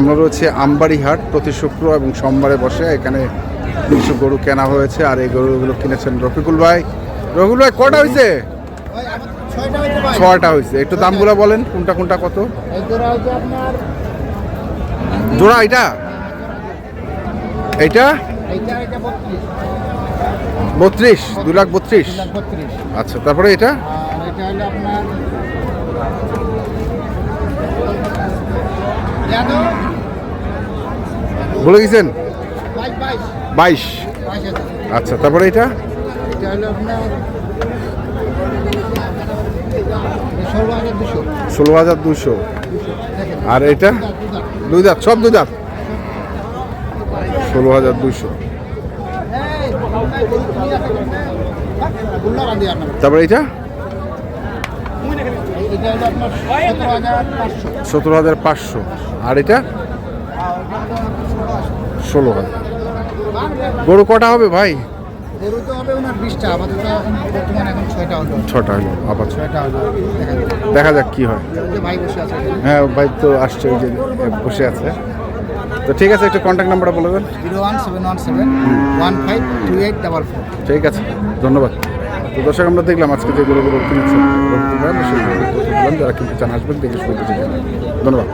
আমরা রয়েছে আমবাড়ি হাট, প্রতি শুক্র এবং সোমবারে বসে। এখানে কিছু গরু কেনা হয়েছে আর এই গরুগুলো কিনেছেন রফিকুল ভাই। রফিকুল ভাই কটা হয়েছে? 6টা হয়েছে। একটু দামগুলো বলেন, কোনটা কোনটা কত জোড়া? এটা এইটা 32, 2,32,000। আচ্ছা, তারপরে এটা বলে গেছেন 22। আচ্ছা, তারপরে এটা 16,200। আর এটা 2 দাঁত, সব 2 দাঁত, 16,200। তারপরে এটা 17,500। আর এটা 16,000। গরু কটা হবে ভাই? গরু তো হবে ওনার 20টা, আপাতত বর্তমানে এখন 6টা হলো। 6টা হলো, আবার 6টা হলো। দেখা যাক কি হয়। ভাই বসে আছে। হ্যাঁ, ভাই তো আসছে, ওই যে বসে আছে। তো ঠিক আছে, একটু কন্ট্যাক্ট নাম্বারটা বলে দেন। 01717 152844। ঠিক আছে, ধন্যবাদ। তো দর্শক, আমরা দেখলাম আজকে যে গরুগুলো কিনেছেন, যারা কিনতে চান আসবেন, দেখে শুনতে চান। ধন্যবাদ।